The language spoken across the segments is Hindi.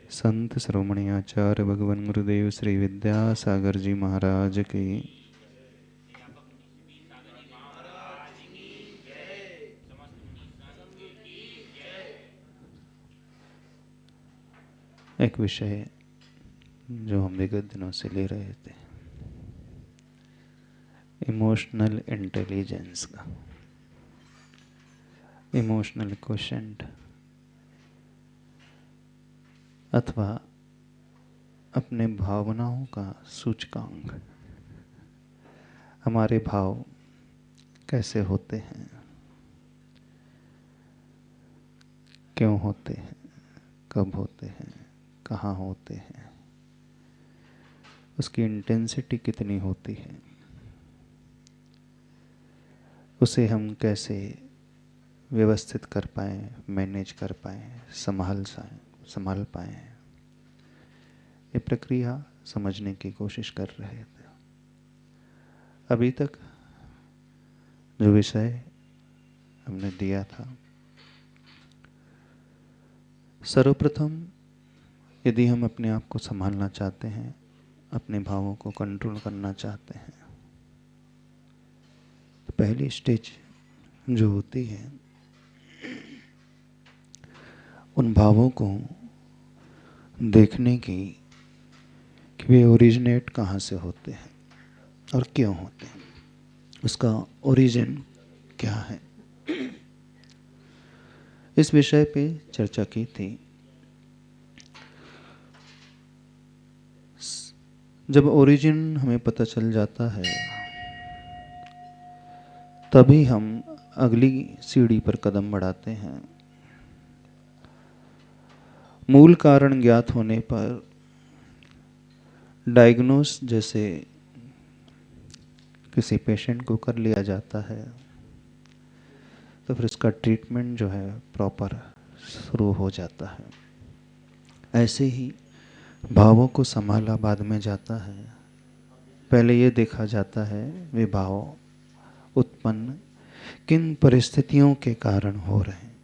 संत श्रोमणी आचार्य भगवान गुरुदेव श्री विद्यासागर जी महाराज की। एक विषय जो हम विगत दिनों से ले रहे थे, इमोशनल इंटेलिजेंस का, इमोशनल क्वोशेंट अथवा अपने भावनाओं का सूचकांक। हमारे भाव कैसे होते हैं, क्यों होते हैं, कब होते हैं, कहाँ होते हैं, उसकी इंटेंसिटी कितनी होती है, उसे हम कैसे व्यवस्थित कर पाएँ, मैनेज कर पाएँ, संभाल पाएँ, ये प्रक्रिया समझने की कोशिश कर रहे थे। अभी तक जो विषय हमने दिया था, सर्वप्रथम यदि हम अपने आप को संभालना चाहते हैं, अपने भावों को कंट्रोल करना चाहते हैं, तो पहली स्टेज जो होती है, उन भावों को देखने की कि वे ओरिजिनेट कहाँ से होते हैं और क्यों होते हैं, उसका ओरिजिन क्या है। इस विषय पे चर्चा की थी। जब ओरिजिन हमें पता चल जाता है, तभी हम अगली सीढ़ी पर कदम बढ़ाते हैं। मूल कारण ज्ञात होने पर डायग्नोस जैसे किसी पेशेंट को कर लिया जाता है, तो फिर उसका ट्रीटमेंट जो है प्रॉपर शुरू हो जाता है। ऐसे ही भावों को संभाला बाद में जाता है। पहले ये देखा जाता है वे भाव उत्पन्न किन परिस्थितियों के कारण हो रहे हैं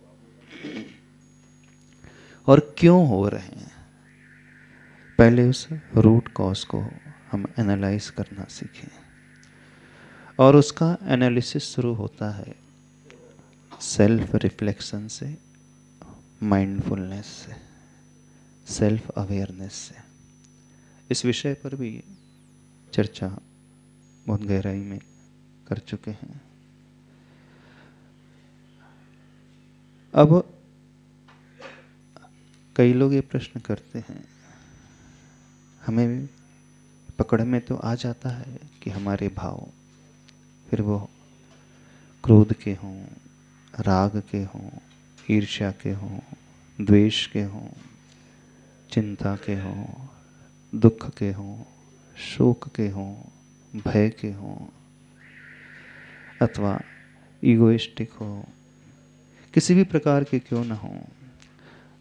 और क्यों हो रहे हैं। पहले उस रूट कॉज को हम एनालाइज करना सीखें, और उसका एनालिसिस शुरू होता है सेल्फ रिफ्लेक्शन से, माइंडफुलनेस से, सेल्फ अवेयरनेस से। इस विषय पर भी चर्चा बहुत गहराई में कर चुके हैं। अब कई लोग ये प्रश्न करते हैं, हमें पकड़ में तो आ जाता है कि हमारे भाव, फिर वो क्रोध के हों, राग के हों, ईर्ष्या के हों, द्वेष के हों, चिंता के हों, दुख के हों, शोक के हों, भय के हों, अथवा ईगोइस्टिक हो, किसी भी प्रकार के क्यों न हों,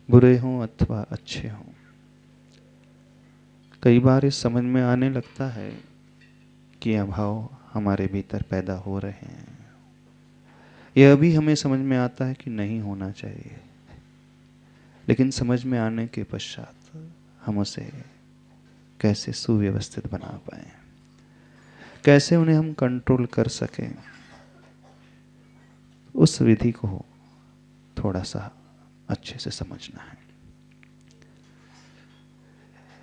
बुरे हों अथवा अच्छे हों, कई बार इस समझ में आने लगता है कि यह भाव हमारे भीतर पैदा हो रहे हैं। यह भी हमें समझ में आता है कि नहीं होना चाहिए, लेकिन समझ में आने के पश्चात हम उसे कैसे सुव्यवस्थित बना पाएं, कैसे उन्हें हम कंट्रोल कर सकें, उस विधि को थोड़ा सा अच्छे से समझना है।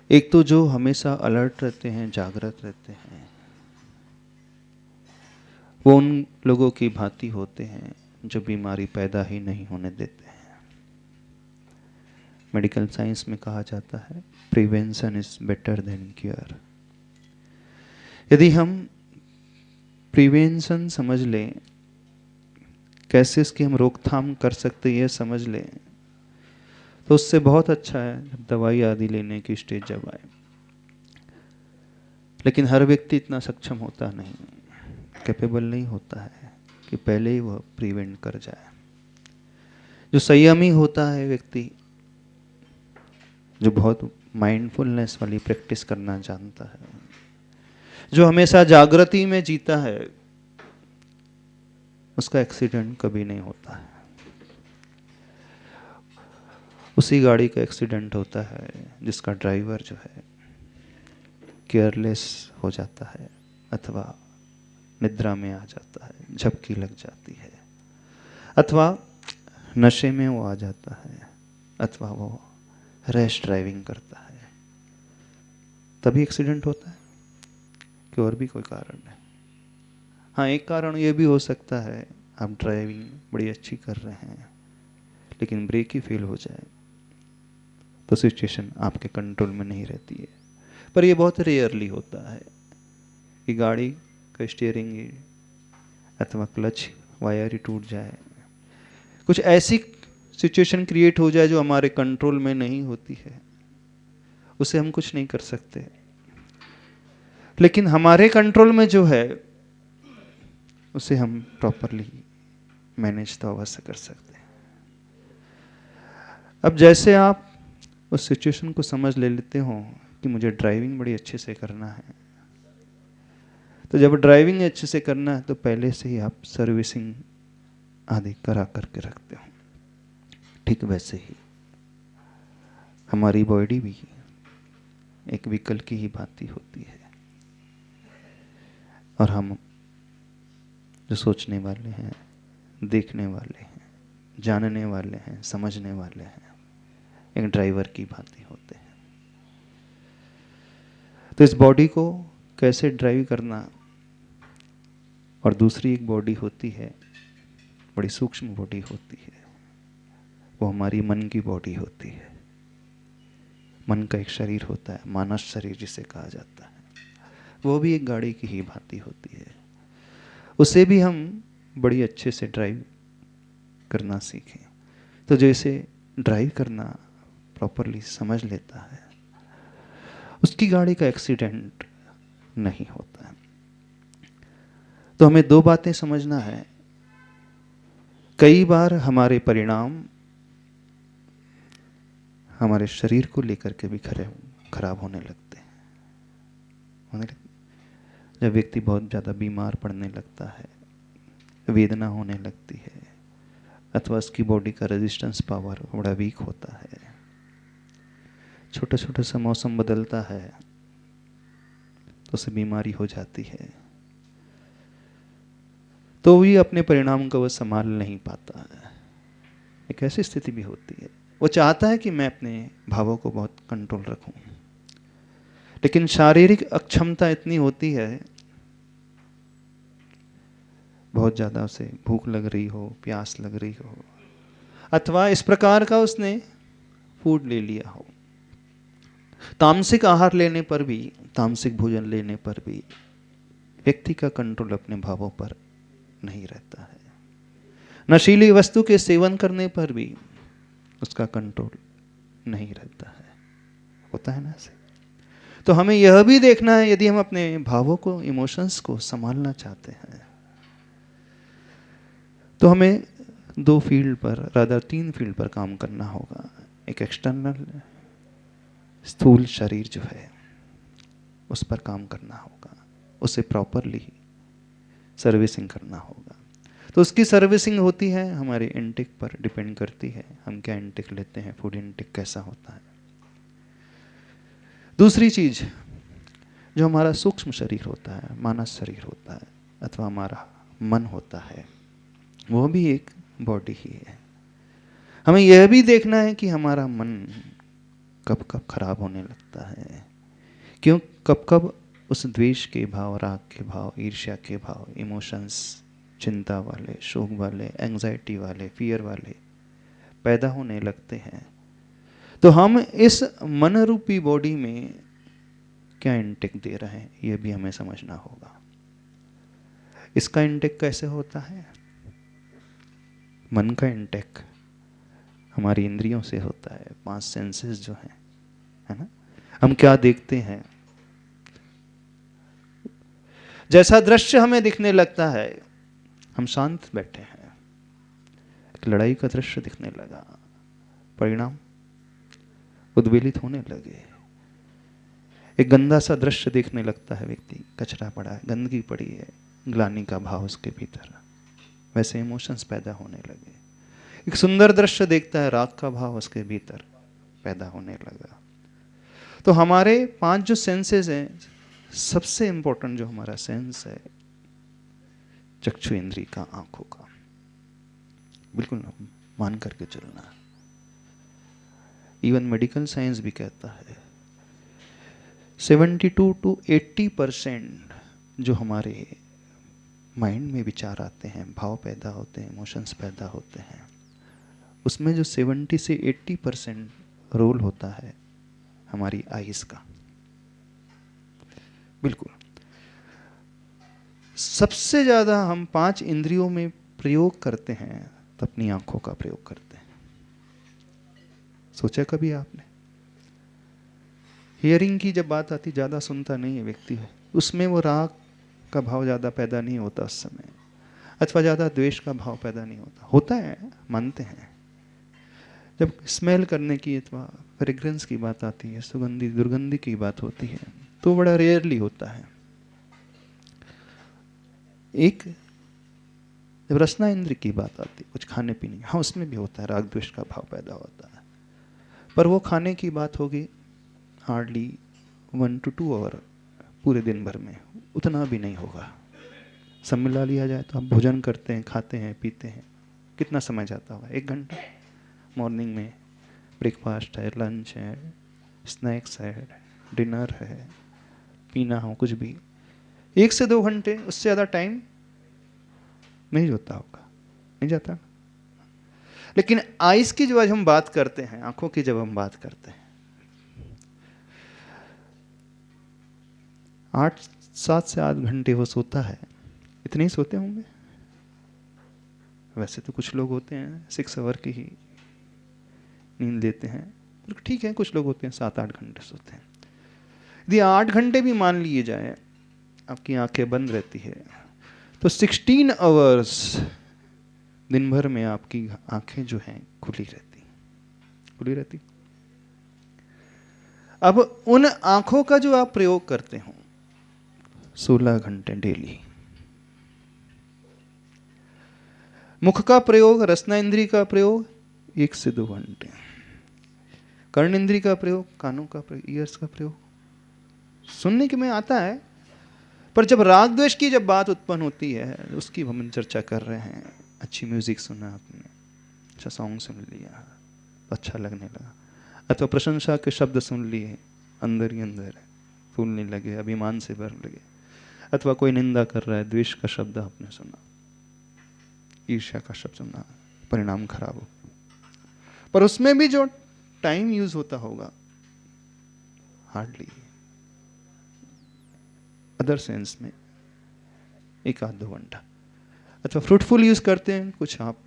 एक तो जो हमेशा अलर्ट रहते हैं, जागृत रहते हैं, वो उन लोगों की भांति होते हैं जो बीमारी पैदा ही नहीं होने देते हैं। मेडिकल साइंस में कहा जाता है prevention is better than cure. यदि हम प्रिवेंशन समझ लें, कैसे इसकी हम रोकथाम कर सकते ये समझ लें, तो उससे बहुत अच्छा है जब दवाई आदि लेने की स्टेज जब आए। लेकिन हर व्यक्ति इतना सक्षम होता नहीं, कैपेबल नहीं होता है कि पहले ही वह प्रिवेंट कर जाए। जो संयमी होता है व्यक्ति, जो बहुत माइंडफुलनेस वाली प्रैक्टिस करना जानता है, जो हमेशा जागृति में जीता है, उसका एक्सीडेंट कभी नहीं होता है। उसी गाड़ी का एक्सीडेंट होता है जिसका ड्राइवर जो है केयरलेस हो जाता है अथवा निद्रा में आ जाता है, झपकी लग जाती है, अथवा नशे में वो आ जाता है, अथवा वो रैश ड्राइविंग करता है, तभी एक्सीडेंट होता है कि और भी कोई कारण है? हाँ, एक कारण ये भी हो सकता है आप ड्राइविंग बड़ी अच्छी कर रहे हैं लेकिन ब्रेक ही फेल हो जाए तो सिचुएशन आपके कंट्रोल में नहीं रहती है। पर ये बहुत रेयरली होता है कि गाड़ी का स्टीयरिंग अथवा क्लच वायर ही टूट जाए, कुछ ऐसी सिचुएशन क्रिएट हो जाए जो हमारे कंट्रोल में नहीं होती है, उसे हम कुछ नहीं कर सकते। लेकिन हमारे कंट्रोल में जो है उसे हम प्रॉपरली मैनेज तो अवश्य कर सकते हैं। अब जैसे आप उस सिचुएशन को समझ ले लेते हो कि मुझे ड्राइविंग बड़ी अच्छे से करना है, तो जब ड्राइविंग अच्छे से करना है तो पहले से ही आप सर्विसिंग आदि करा करके रखते हो। ठीक वैसे ही हमारी बॉडी भी एक व्हीकल की ही भांति होती है, और हम जो सोचने वाले हैं, देखने वाले हैं, जानने वाले हैं, समझने वाले हैं, एक ड्राइवर की भांति होते हैं। तो इस बॉडी को कैसे ड्राइव करना, और दूसरी एक बॉडी होती है, बड़ी सूक्ष्म बॉडी होती है, वो हमारी मन की बॉडी होती है। मन का एक शरीर होता है, मानस शरीर जिसे कहा जाता है, वो भी एक गाड़ी की ही भांति होती है। उसे भी हम बड़ी अच्छे से ड्राइव करना सीखें तो जैसे ड्राइव करना प्रॉपरली समझ लेता है, उसकी गाड़ी का एक्सीडेंट नहीं होता है। तो हमें दो बातें समझना है। कई बार हमारे परिणाम हमारे शरीर को लेकर के भी खराब होने लगते हैं। जब व्यक्ति बहुत ज़्यादा बीमार पड़ने लगता है, वेदना होने लगती है, अथवा उसकी बॉडी का रेजिस्टेंस पावर बड़ा वीक होता है, छोटा छोटा सा मौसम बदलता है तो उसे बीमारी हो जाती है, तो भी अपने परिणाम को वह संभाल नहीं पाता है। एक ऐसी स्थिति भी होती है, वो चाहता है कि मैं अपने भावों को बहुत कंट्रोल रखूं, लेकिन शारीरिक अक्षमता इतनी होती है, बहुत ज़्यादा उसे भूख लग रही हो, प्यास लग रही हो, अथवा इस प्रकार का उसने फूड ले लिया हो, तामसिक आहार लेने पर भी, तामसिक भोजन लेने पर भी व्यक्ति का कंट्रोल अपने भावों पर नहीं रहता है। नशीली वस्तु के सेवन करने पर भी उसका कंट्रोल नहीं रहता है। होता है ना ऐसे? तो हमें यह भी देखना है, यदि हम अपने भावों को, इमोशंस को संभालना चाहते हैं, तो हमें दो फील्ड पर, रादर तीन फील्ड पर काम करना होगा। एक एक्सटर्नल स्थूल शरीर जो है उस पर काम करना होगा, उसे प्रॉपरली सर्विसिंग करना होगा। तो उसकी सर्विसिंग होती है हमारे इंटेक पर डिपेंड करती है, हम क्या इंटेक लेते हैं, फूड इंटेक कैसा होता है। दूसरी चीज जो हमारा सूक्ष्म शरीर होता है, मानस शरीर होता है, अथवा हमारा मन होता है, वो भी एक बॉडी ही है। हमें यह भी देखना है कि हमारा मन कब कब खराब होने लगता है, क्यों, कब कब उस द्वेष के भाव, राग के भाव, ईर्ष्या के भाव, इमोशंस, चिंता वाले, शोक वाले, एंग्जाइटी वाले, फियर वाले पैदा होने लगते हैं। तो हम इस मन रूपी बॉडी में क्या इंटेक दे रहे हैं, यह भी हमें समझना होगा। इसका इंटेक कैसे होता है? मन का इंटेक हमारी इंद्रियों से होता है, 5 सेंसेस जो हैं, है ना। हम क्या देखते हैं, जैसा दृश्य हमें दिखने लगता है, हम शांत बैठे हैं, एक लड़ाई का दृश्य दिखने लगा, परिणाम उद्वेलित होने लगे। एक गंदा सा दृश्य देखने लगता है व्यक्ति, कचरा पड़ा है, गंदगी पड़ी है, ग्लानि का भाव उसके भीतर, वैसे इमोशंस पैदा होने लगे। एक सुंदर दृश्य देखता है, राग का भाव उसके भीतर, पैदा होने लगा। तो हमारे 5 जो सेंसेस हैं, सबसे इंपॉर्टेंट जो हमारा सेंस है चक्षु इंद्री का, आंखों का, बिल्कुल मान करके चलना। इवन मेडिकल साइंस भी कहता है 72 to 80% जो हमारे माइंड में विचार आते हैं, भाव पैदा होते हैं, इमोशंस पैदा होते हैं, उसमें जो 70 से 80% रोल होता है हमारी आइज का। बिल्कुल सबसे ज़्यादा हम 5 इंद्रियों में प्रयोग करते हैं तो अपनी आंखों का प्रयोग करते हैं। सोचा कभी आपने? हियरिंग की जब बात आती, ज़्यादा सुनता नहीं है व्यक्ति, उसमें वो राग का भाव ज़्यादा पैदा नहीं होता उस समय, अथवा ज़्यादा द्वेष का भाव पैदा नहीं होता। होता है, मानते हैं। जब स्मेल करने की अथवा फ्रेग्रेंस की बात आती है, सुगंधी दुर्गंधी की बात होती है, तो बड़ा रेयरली होता है। एक जब रसना इंद्र की बात आती है, कुछ खाने पीने, हाँ उसमें भी होता है, राग द्वेष का भाव पैदा होता है, पर वो खाने की बात होगी हार्डली 1 to 2 आवर पूरे दिन भर में, उतना भी नहीं होगा। सब मिला लिया जाए तो आप भोजन करते हैं, खाते हैं, पीते हैं, कितना समय जाता होगा? 1 घंटा। मॉर्निंग में ब्रेकफास्ट है, लंच है, स्नैक्स है, डिनर है, पीना हो कुछ भी, 1 से 2 घंटे, उससे ज़्यादा टाइम नहीं होता होगा, नहीं जाता। लेकिन आइस की जो आज हम बात करते हैं, आंखों की जब हम बात करते हैं, 7 से 8 घंटे वो सोता है, इतने ही सोते होंगे। वैसे तो कुछ लोग होते हैं 6 आवर की ही नींद लेते हैं, ठीक है, कुछ लोग होते हैं 7-8 घंटे सोते हैं। यदि 8 घंटे भी मान लिए जाए आपकी आंखें बंद रहती है, तो 16 आवर्स दिन भर में आपकी आंखें जो हैं खुली रहती। अब उन आंखों का जो आप प्रयोग करते हो 16 घंटे डेली, मुख का प्रयोग, रसना इंद्री का प्रयोग 1 से 2 घंटे, कर्ण इंद्री का प्रयोग, कानों का प्रयोग, ईयर्स का प्रयोग, सुनने के में आता है। पर जब राग द्वेष की जब बात उत्पन्न होती है, उसकी हम चर्चा कर रहे हैं, अच्छी म्यूजिक सुना आपने, अच्छा सॉन्ग सुन लिया, अच्छा लगने लगा, अथवा प्रशंसा के शब्द सुन लिए, अंदर ही अंदर फूलने लगे, अभिमान से भर लगे, अथवा कोई निंदा कर रहा है, द्वेष का शब्द आपने सुना, ईर्ष्या का शब्द सुना, परिणाम खराब हो। पर उसमें भी जो टाइम यूज होता होगा हार्डली, अदर सेंस में 1-2 घंटा, अथवा फ्रूटफुल यूज करते हैं, कुछ आप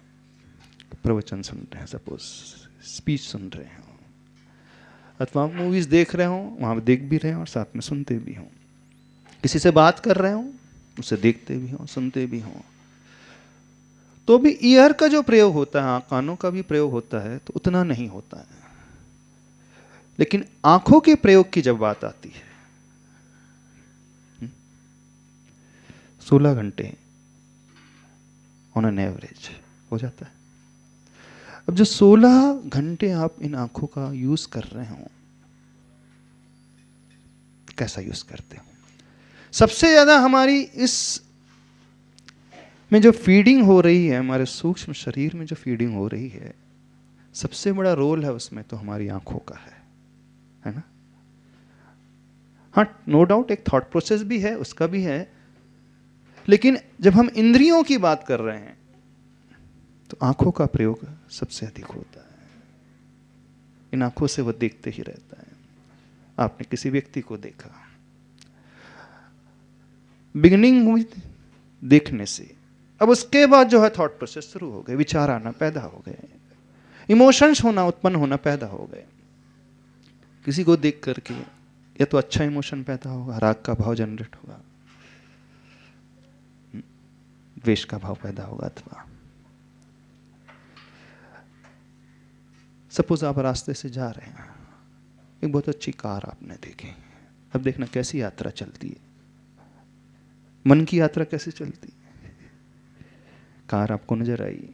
प्रवचन सुन रहे हैं, सपोज स्पीच सुन रहे हो, अथवा मूवीज देख रहे हो, वहां देख भी रहे हो और साथ में सुनते भी हो, किसी से बात कर रहे हो, उसे देखते भी हो, सुनते भी हो, तो भी ईयर का जो प्रयोग होता है, कानों का भी प्रयोग होता है, तो उतना नहीं होता है। लेकिन आंखों के प्रयोग की जब बात आती है, 16 घंटे ऑन एन एवरेज हो जाता है। अब जो 16 घंटे आप इन आंखों का यूज कर रहे हो, कैसा यूज करते हो? सबसे ज्यादा हमारी इस में जो फीडिंग हो रही है, हमारे सूक्ष्म शरीर में जो फीडिंग हो रही है, सबसे बड़ा रोल है उसमें तो हमारी आंखों का है ना? हाँ, नो डाउट एक थॉट प्रोसेस भी है, उसका भी है, लेकिन जब हम इंद्रियों की बात कर रहे हैं तो आंखों का प्रयोग सबसे अधिक होता है। इन आंखों से वो देखते ही रहता है। आपने किसी व्यक्ति को देखा, बिगिनिंग हुई देखने से, अब उसके बाद जो है थॉट प्रोसेस शुरू हो गए, विचार आना पैदा हो गए, इमोशंस होना उत्पन्न होना पैदा हो गए। किसी को देख करके या तो अच्छा इमोशन पैदा होगा, राग का भाव जनरेट होगा, द्वेष का भाव पैदा होगा, अथवा सपोज आप रास्ते से जा रहे हैं, एक बहुत अच्छी कार आपने देखी, अब देखना कैसी यात्रा चलती है, मन की यात्रा कैसे चलती है। कार आपको नजर आई,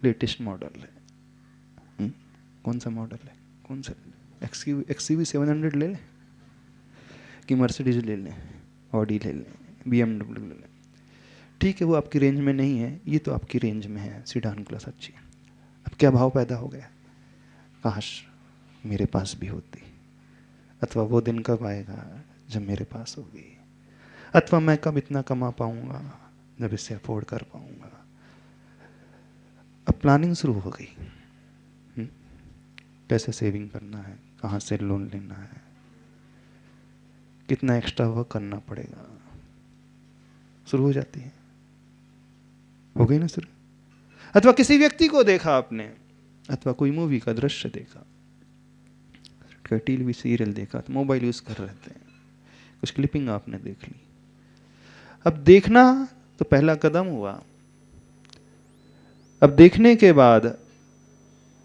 लेटेस्ट मॉडल है, कौन सा मॉडल है, कौन सा XUV 700 ले लें कि मर्सिडीज ले लें, ऑडी ले लें, BMW ले लें? ठीक है, वो आपकी रेंज में नहीं है, ये तो आपकी रेंज में है, सीडान क्लास अच्छी है। अब क्या भाव पैदा हो गया, काश मेरे पास भी होती, अथवा वो दिन कब आएगा जब मेरे पास होगी, अथवा मैं कब इतना कमा पाऊंगा जब इसे अफोर्ड कर पाऊंगा। अब प्लानिंग शुरू हो गई, कैसे सेविंग करना है, कहाँ से लोन लेना है, कितना एक्स्ट्रा वर्क करना पड़ेगा, शुरू हो जाती है। हो गई ना शुरू? अथवा किसी व्यक्ति को देखा आपने, अथवा कोई मूवी का दृश्य देखा, टीवी सीरियल देखा, तो मोबाइल यूज कर रहे थे, कुछ क्लिपिंग आपने देख ली। अब देखना तो पहला कदम हुआ, अब देखने के बाद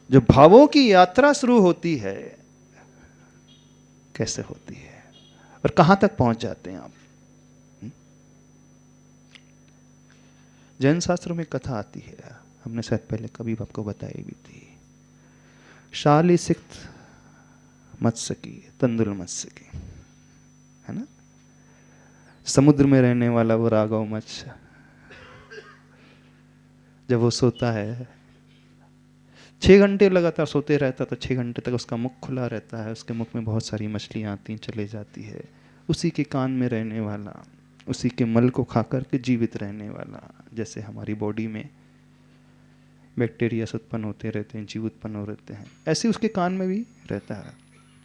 जो भावों की यात्रा शुरू होती है, कैसे होती है और कहां तक पहुंच जाते हैं आप? जैन शास्त्रों में कथा आती है, हमने शायद पहले कभी आपको बताई भी थी। शाली सिक्त मत्स्य की, तंदुल मत्स्य की, है ना? समुद्र में रहने वाला वो राघव मत्स्य, जब वो सोता है 6 घंटे लगातार सोते रहता, तो 6 घंटे तक उसका मुख खुला रहता है, उसके मुख में बहुत सारी मछलियां आती चले जाती है। उसी के कान में रहने वाला, उसी के मल को खा करके जीवित रहने वाला, जैसे हमारी बॉडी में बैक्टीरिया उत्पन्न होते रहते हैं, जीव उत्पन्न हो रहते हैं, ऐसे उसके कान में भी रहता है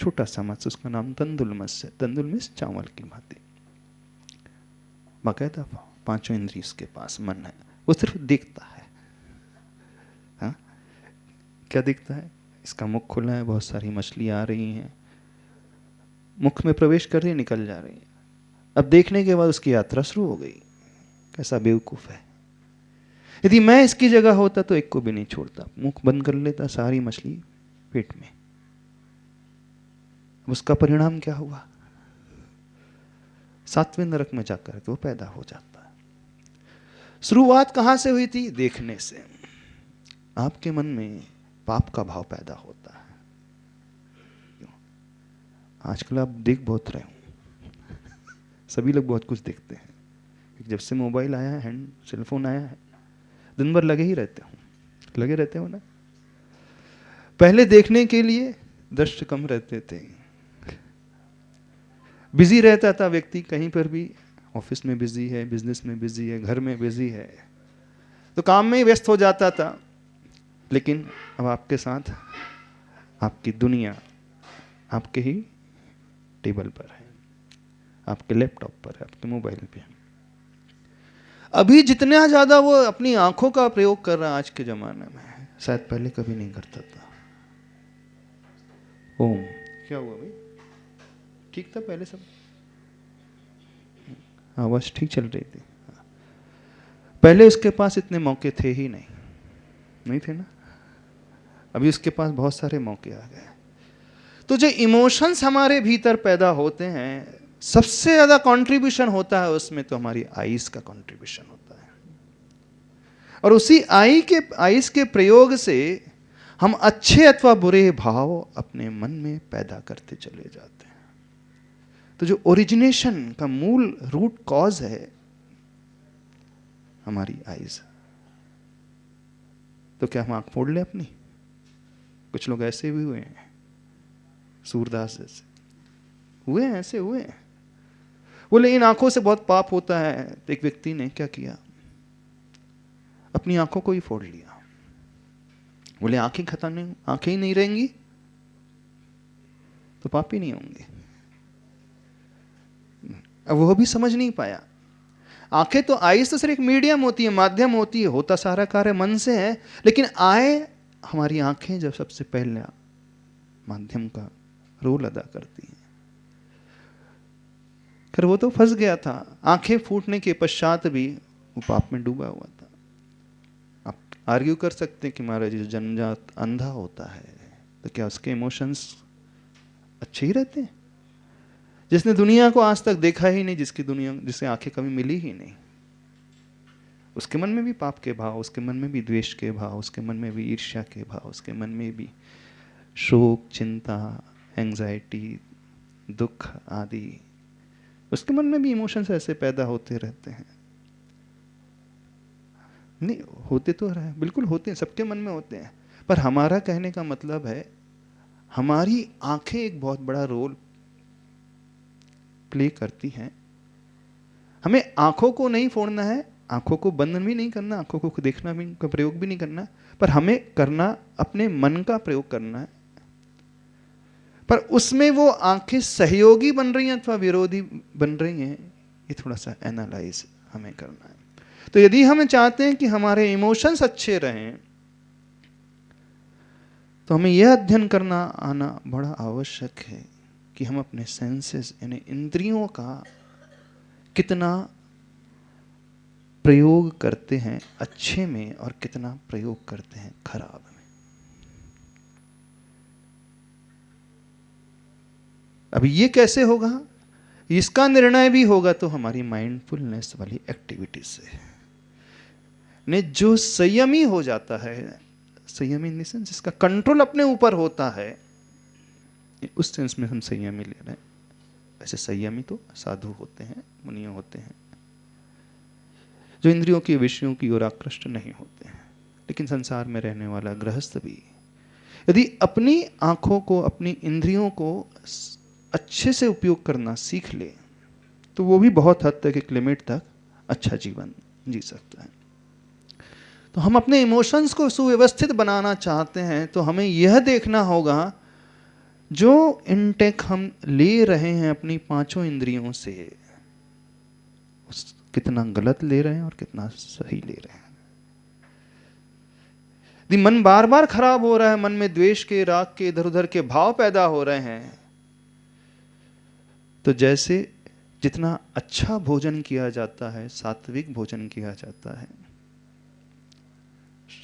छोटा सा मत्स्य, उसका नाम तंदुल मत्स्य। तंदुल में चावल की भांति, बाकायदा 5 इंद्रिय उसके पास मन है, वो सिर्फ दिखता है। हाँ, क्या दिखता है? इसका मुख खुला है, बहुत सारी मछलियां आ रही हैं, मुख में प्रवेश कर रही, निकल जा रही है। अब देखने के बाद उसकी यात्रा शुरू हो गई। कैसा बेवकूफ है! यदि मैं इसकी जगह होता तो एक को भी नहीं छोड़ता, मुख बंद कर लेता, सारी मछली पेट में। उसका परिणाम क्या हुआ? 7वें नरक में जाकर के वो पैदा हो जाता है। शुरुआत कहां से हुई थी? देखने से। आपके मन में पाप का भाव पैदा होता है। आजकल आप देख बहुत रहे हो, सभी लोग बहुत कुछ देखते हैं। जब से मोबाइल आया है, हैंड सेलफोन आया है, दिन भर लगे ही रहते हो, लगे रहते हो ना। पहले देखने के लिए दृश्य कम रहते थे, बिजी रहता था व्यक्ति, कहीं पर भी, ऑफिस में बिजी है, बिजनेस में बिजी है, घर में बिजी है, तो काम में ही व्यस्त हो जाता था। लेकिन अब आपके साथ आपकी दुनिया आपके ही टेबल पर है, आपके लैपटॉप पर है, आपके मोबाइल पे है। अभी जितना ज्यादा वो अपनी आंखों का प्रयोग कर रहा है आज के जमाने में, शायद पहले कभी नहीं करता था। ओम, क्या हुआ भाई? ठीक था पहले सब, आवाज ठीक चल रही थी। पहले उसके पास इतने मौके थे ही नहीं थे ना। अभी उसके पास बहुत सारे मौके आ गए। तो जो इमोशंस हमारे भीतर पैदा होते हैं, सबसे ज्यादा कंट्रीब्यूशन होता है उसमें तो हमारी आईज का कंट्रीब्यूशन होता है। और उसी आईज के प्रयोग से हम अच्छे अथवा बुरे भाव अपने मन में पैदा करते चले जाते हैं। तो जो ओरिजिनेशन का मूल रूट कॉज है हमारी आईज। तो क्या हम आंख फोड़ ले अपनी? कुछ लोग ऐसे भी हुए हैं, सूरदास जैसे हुए हैं, ऐसे हुए हैं। बोले इन आंखों से बहुत पाप होता है। तो एक व्यक्ति ने क्या किया, अपनी आंखों को ही फोड़ लिया। बोले आंखें खतरनाक, आंखें ही नहीं रहेंगी तो पाप ही नहीं होंगे। अब वो भी समझ नहीं पाया। आंखें तो, आईज तो सिर्फ एक मीडियम होती है, माध्यम होती है, होता सारा कार्य मन से है। लेकिन हमारी आंखें जब सबसे पहले माध्यम का रोल अदा करती हैं। खैर वो तो फंस गया था, आंखें फूटने के पश्चात भी वो पाप में डूबा हुआ था। आप आर्ग्यू कर सकते हैं कि महाराज जो जन्मजात अंधा होता है तो क्या उसके इमोशंस अच्छे ही रहते हैं? जिसने दुनिया को आज तक देखा ही नहीं, जिसे आंखें कभी मिली ही नहीं, उसके मन में भी पाप के भाव, उसके मन में भी द्वेष के भाव, उसके मन में भी ईर्ष्या के भाव, उसके मन में भी शोक, चिंता, एंजाइटी, दुख आदि, उसके मन में भी इमोशंस ऐसे पैदा होते रहते हैं। नहीं होते तो रहे, बिल्कुल होते हैं, सबके मन में होते हैं। पर हमारा कहने का मतलब है, हमारी आंखें एक बहुत बड़ा रोल प्ले करती हैं। हमें आंखों को नहीं फोड़ना है, आंखों को बंद भी नहीं करना, आंखों को देखना भी का प्रयोग भी नहीं करना, पर हमें करना अपने मन का प्रयोग करना है। पर उसमें वो आंखें सहयोगी बन रही हैं अथवा विरोधी बन रही हैं, ये थोड़ा सा एनालाइज हमें करना है। तो यदि हम चाहते हैं कि हमारे इमोशंस अच्छे रहें, तो हमें यह अध्ययन करना आना बड़ा आवश्यक है कि हम अपने सेंसेस यानी इंद्रियों का कितना प्रयोग करते हैं अच्छे में और कितना प्रयोग करते हैं खराब में। अब ये कैसे होगा? इसका निर्णय भी होगा तो हमारी माइंडफुलनेस वाली एक्टिविटी से। ने जो संयमी हो जाता है, संयमी इन द सेंस जिसका कंट्रोल अपने ऊपर होता है, उस सेंस में हम संयमी ले रहे हैं। वैसे संयमी तो साधु होते हैं, मुनि होते हैं, जो इंद्रियों के विषयों की ओर आकृष्ट नहीं होते हैं। लेकिन संसार में रहने वाला गृहस्थ भी यदि अपनी आंखों को, अपनी इंद्रियों को अच्छे से उपयोग करना सीख ले, तो वो भी बहुत हद तक, एक लिमिट तक अच्छा जीवन जी सकता है। तो हम अपने इमोशंस को सुव्यवस्थित बनाना चाहते हैं, तो हमें यह देखना होगा जो इनटेक हम ले रहे हैं अपनी पांचों इंद्रियों से, कितना गलत ले रहे हैं और कितना सही ले रहे हैं। यदि मन बार बार खराब हो रहा है, मन में द्वेष के, राग के, इधर उधर के भाव पैदा हो रहे हैं, तो जैसे जितना अच्छा भोजन किया जाता है, सात्विक भोजन किया जाता है,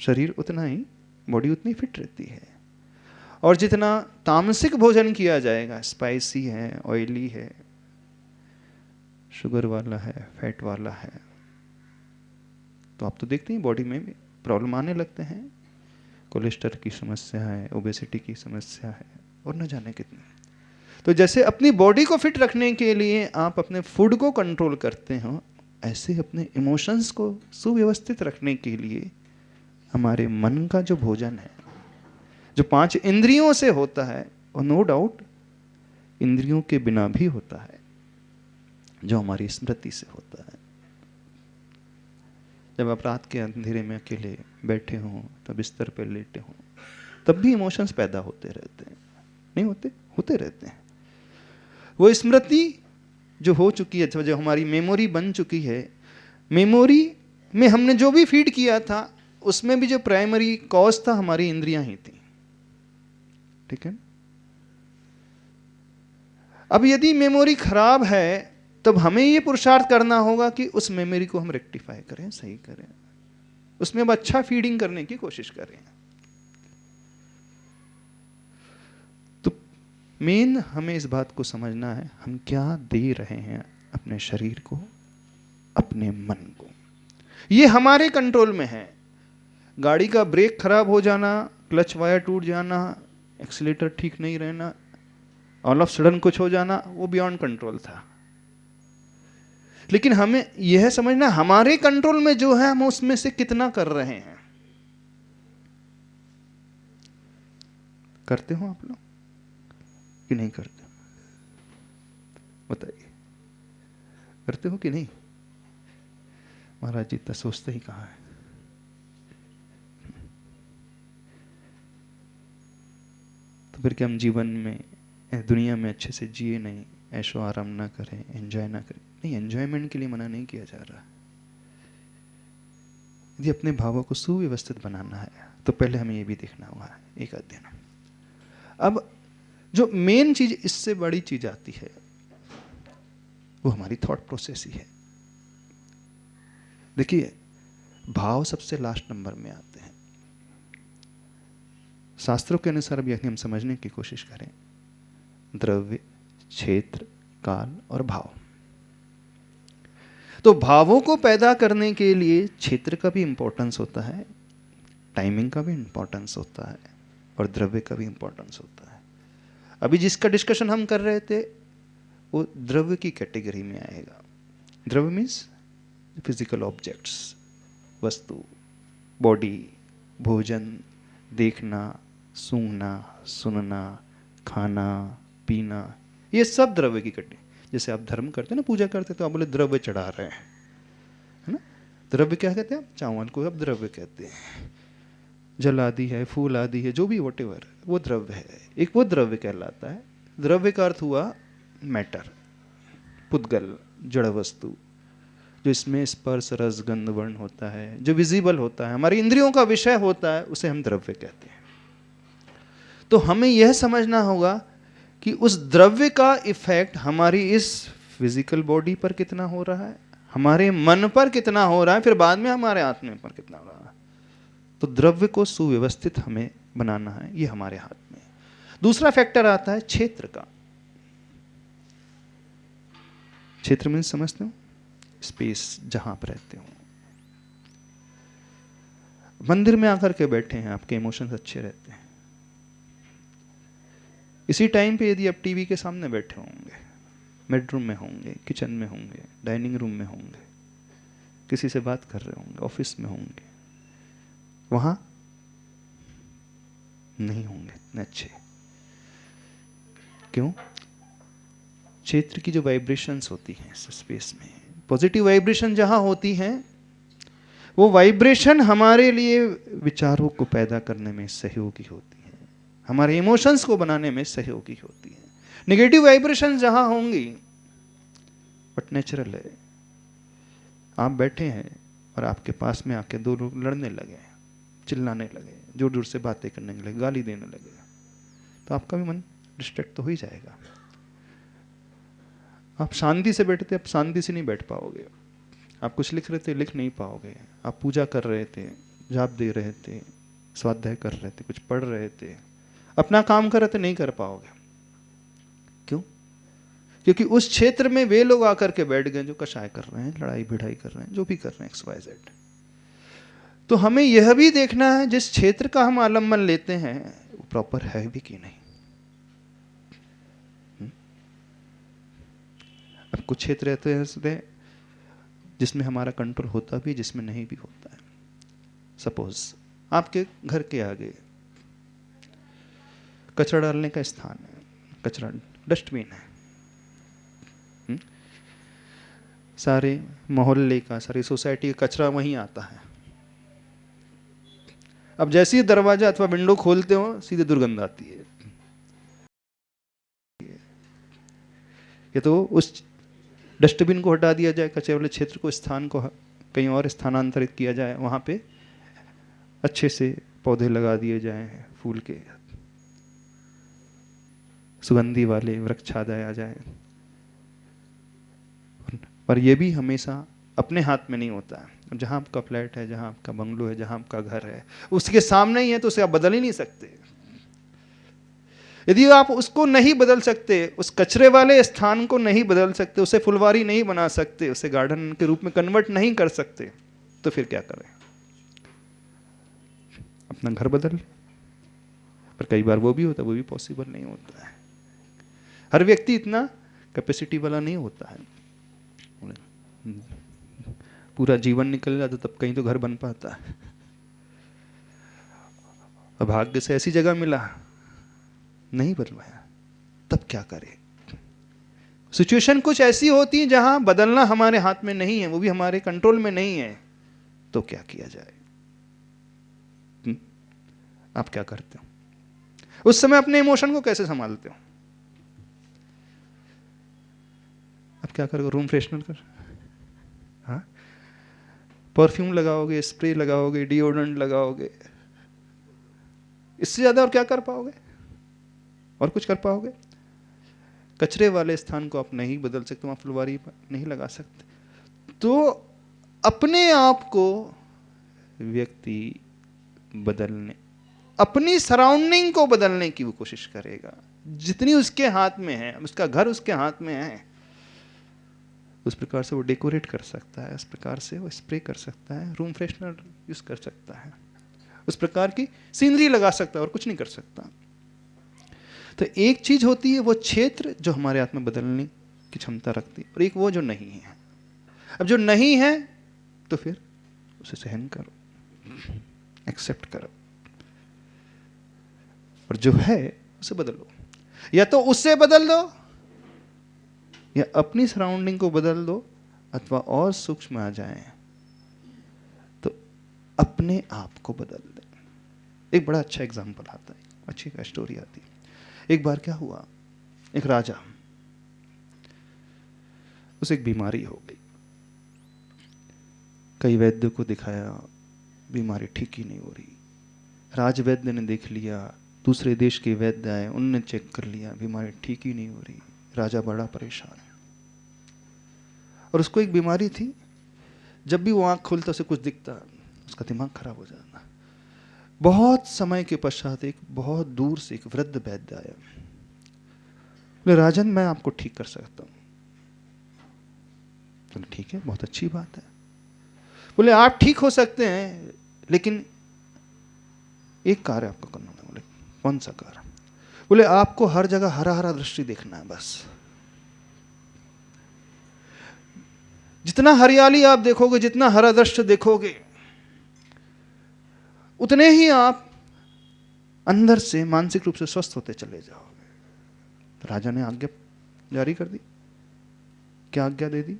शरीर उतना ही, बॉडी उतनी फिट रहती है। और जितना तामसिक भोजन किया जाएगा, स्पाइसी है, ऑयली है, शुगर वाला है, फैट वाला है, तो आप तो देखते हैं बॉडी में भी प्रॉब्लम आने लगते हैं। कोलेस्ट्रॉल की समस्या है, ओबेसिटी की समस्या है, और न जाने कितनी। तो जैसे अपनी बॉडी को फिट रखने के लिए आप अपने फूड को कंट्रोल करते हो, ऐसे अपने इमोशंस को सुव्यवस्थित रखने के लिए हमारे मन का जो भोजन है, जो पांच इंद्रियों से होता है, और नो डाउट इंद्रियों के बिना भी होता है, जो हमारी स्मृति से होता है। जब आप रात के अंधेरे में अकेले बैठे हों, तब बिस्तर पर लेटे हों, तब भी इमोशंस पैदा होते रहते हैं, नहीं होते? होते रहते हैं। वो स्मृति जो हो चुकी है, जो हमारी मेमोरी बन चुकी है, मेमोरी में हमने जो भी फीड किया था, उसमें भी जो प्राइमरी कॉज था हमारी इंद्रियां ही थी। ठीक है? अब यदि मेमोरी खराब है, तब हमें यह पुरुषार्थ करना होगा कि उस मेमोरी को हम रेक्टिफाई करें, सही करें, उसमें अब अच्छा फीडिंग करने की कोशिश करें। तो मेन हमें इस बात को समझना है, हम क्या दे रहे हैं अपने शरीर को, अपने मन को। ये हमारे कंट्रोल में है। गाड़ी का ब्रेक खराब हो जाना, क्लच वायर टूट जाना, एक्सीलेटर ठीक नहीं रहना, ऑल ऑफ सडन कुछ हो जाना, वो बियॉन्ड कंट्रोल था। लेकिन हमें यह समझना, हमारे कंट्रोल में जो है, हम उसमें से कितना कर रहे हैं। करते हो आप लोग कि नहीं करते? बताइए, करते हो कि नहीं? महाराज जी इतना सोचते ही कहाँ है। तो फिर क्या हम जीवन में, दुनिया में अच्छे से जिए नहीं, ऐशो आराम ना करें, एंजॉय ना करें? नहीं, एंजॉयमेंट के लिए मना नहीं किया जा रहा। यदि अपने भावों को सुव्यवस्थित बनाना है, तो पहले हमें यह भी देखना होगा, एक अध्ययन। अब जो मेन चीज, इससे बड़ी चीज आती है, वो हमारी थॉट प्रोसेस ही है। देखिए, भाव सबसे लास्ट नंबर में आते हैं। शास्त्रों के अनुसार भी हम समझने की कोशिश करें, द्रव्य, क्षेत्र, काल और भाव। तो भावों को पैदा करने के लिए क्षेत्र का भी इंपॉर्टेंस होता है, टाइमिंग का भी इंपॉर्टेंस होता है, और द्रव्य का भी इंपॉर्टेंस होता है। अभी जिसका डिस्कशन हम कर रहे थे वो द्रव्य की कैटेगरी में आएगा। द्रव्य मीन्स फिजिकल ऑब्जेक्ट्स, वस्तु, बॉडी, भोजन, देखना, सूंघना, सुनना, खाना, पीना, ये सब द्रव्य की कैटेगरी। जैसे आप धर्म करते हैं ना, पूजा करते हैं, तो आप बोले द्रव्य चढ़ा रहे हैं, है ना। द्रव्य क्या कहते हैं आप? चावल को आप द्रव्य कहते हैं। जल आदि है, फूल आदि है, जो भी वटेवर, वो द्रव्य है। एक वो द्रव्य कहलाता है। द्रव्य का अर्थ हुआ मैटर, पुद्गल, जड़ वस्तु, जो इसमें स्पर्श रस गंध वर्ण होता है, जो विजिबल होता है, हमारी इंद्रियों का विषय होता है, उसे हम द्रव्य कहते हैं। तो हमें यह समझना होगा कि उस द्रव्य का इफेक्ट हमारी इस फिजिकल बॉडी पर कितना हो रहा है, हमारे मन पर कितना हो रहा है, फिर बाद में हमारे आत्मा पर कितना हो रहा है। तो द्रव्य को सुव्यवस्थित हमें बनाना है, ये हमारे हाथ में। दूसरा फैक्टर आता है क्षेत्र का। क्षेत्र में समझते हो, स्पेस, जहां आप रहते हो। मंदिर में आकर के बैठे हैं, आपके इमोशंस अच्छे रहते हैं। इसी टाइम पे यदि आप टीवी के सामने बैठे होंगे, बेडरूम में होंगे, किचन में होंगे, डाइनिंग रूम में होंगे, किसी से बात कर रहे होंगे, ऑफिस में होंगे, वहां नहीं होंगे इतने अच्छे। क्यों? क्षेत्र की जो वाइब्रेशंस होती हैं स्पेस में, पॉजिटिव वाइब्रेशन जहां होती हैं, वो वाइब्रेशन हमारे लिए विचारों को पैदा करने में सहयोगी होती है, हमारे इमोशंस को बनाने में सहयोगी होती है। नेगेटिव वाइब्रेशन जहां होंगी, बट नेचुरल है, आप बैठे हैं और आपके पास में आके दो लोग लड़ने लगे, चिल्लाने लगे, जोर जोर से बातें करने लगे, गाली देने लगे, तो आपका भी मन डिस्ट्रैक्ट तो हो ही जाएगा। आप शांति से बैठते, आप शांति से नहीं बैठ पाओगे। आप कुछ लिख रहे थे, लिख नहीं पाओगे। आप पूजा कर रहे थे, जाप दे रहे थे, स्वाध्याय कर रहे थे, कुछ पढ़ रहे थे, अपना काम कर रहे थे, नहीं कर पाओगे। क्यों? क्योंकि उस क्षेत्र में वे लोग आकर के बैठ गए जो कषाय कर रहे हैं, लड़ाई भिड़ाई कर रहे हैं, जो भी कर रहे हैं, XYZ। तो हमें यह भी देखना है जिस क्षेत्र का हम आलम्बन लेते हैं वो प्रॉपर है भी कि नहीं। अब कुछ क्षेत्र रहते हैं जिसमें हमारा कंट्रोल होता भी, जिसमें नहीं भी होता है। सपोज आपके घर के आगे कचरा डालने का स्थान है, कचरा डस्टबिन है, सारे मोहल्ले का, सारी सोसाइटी का कचरा वहीं आता है। अब जैसे ही दरवाजा अथवा विंडो खोलते हो, सीधे दुर्गंध आती है। ये तो उस डस्टबिन को हटा दिया जाए, कचरे वाले क्षेत्र को, स्थान को कहीं और स्थानांतरित किया जाए, वहां पे अच्छे से पौधे लगा दिए जाए, फूल के सुगंधी वाले वृक्ष आ जाए। पर यह भी हमेशा अपने हाथ में नहीं होता है। जहां आपका फ्लैट है, जहां आपका बंगलो है, जहां आपका घर है, उसके सामने ही है, तो उसे आप बदल ही नहीं सकते। यदि आप उसको नहीं बदल सकते, उस कचरे वाले स्थान को नहीं बदल सकते, उसे फुलवारी नहीं बना सकते, उसे गार्डन के रूप में कन्वर्ट नहीं कर सकते, तो फिर क्या करें? अपना घर बदल। पर कई बार वो भी होता है, वो भी पॉसिबल नहीं होता है। हर व्यक्ति इतना कैपेसिटी वाला नहीं होता है। पूरा जीवन निकल जाता तब कहीं तो घर बन पाता है। और भाग्य से ऐसी जगह मिला, नहीं बनवाया, तब क्या करें? सिचुएशन कुछ ऐसी होती है जहां बदलना हमारे हाथ में नहीं है, वो भी हमारे कंट्रोल में नहीं है, तो क्या किया जाए? आप क्या करते हो उस समय? अपने इमोशन को कैसे संभालते हो? आप क्या करोगे? रूम फ्रेशनर कर, हाँ, परफ्यूम लगाओगे, स्प्रे लगाओगे, डिओड्रेंट लगाओगे, इससे ज्यादा और क्या कर पाओगे? और कुछ कर पाओगे? कचरे वाले स्थान को आप नहीं बदल सकते, वहां फुलवारी नहीं लगा सकते। तो अपने आप को व्यक्ति बदलने, अपनी सराउंडिंग को बदलने की वो कोशिश करेगा, जितनी उसके हाथ में है। उसका घर उसके हाथ में है, उस प्रकार से वो डेकोरेट कर सकता है, उस प्रकार से वो स्प्रे कर सकता है, रूम फ्रेशनर यूज कर सकता है। उस प्रकार की सीनरी लगा सकता है और कुछ नहीं कर सकता। तो एक चीज होती है वो क्षेत्र जो हमारे आत्मा बदलने की क्षमता रखती है, और एक वो जो नहीं है। अब जो नहीं है तो फिर उसे सहन करो, एक्सेप्ट करो, और जो है उसे बदलो। या तो उससे बदल दो, या अपनी सराउंडिंग को बदल दो, अथवा और सूक्ष्म आ जाए तो अपने आप को बदल दें। एक बड़ा अच्छा एग्जाम्पल आता है, अच्छी स्टोरी आती है। एक बार क्या हुआ, एक राजा, उसे एक बीमारी हो गई। कई वैद्य को दिखाया, बीमारी ठीक ही नहीं हो रही। राज वैद्य ने देख लिया, दूसरे देश के वैद्य आए, उनने चेक कर लिया, बीमारी ठीक ही नहीं हो रही। राजा बड़ा परेशान है। और उसको एक बीमारी थी, जब भी वो आँख खोलता उसे कुछ दिखता, उसका दिमाग खराब हो जाता। बहुत समय के पश्चात एक बहुत दूर से एक वृद्ध वैद्य आया। बोले, राजन मैं आपको ठीक कर सकता हूँ। बोले ठीक है, बहुत अच्छी बात है। बोले आप ठीक हो सकते हैं, लेकिन एक कार्य आपको करना है। बोले कौन सा कार्य? बोले आपको हर जगह हरा हरा दृश्य देखना है बस। जितना हरियाली आप देखोगे, जितना हरा दृश्य देखोगे, उतने ही आप अंदर से मानसिक रूप से स्वस्थ होते चले जाओगे। तो राजा ने आज्ञा जारी कर दी। क्या आज्ञा दे दी?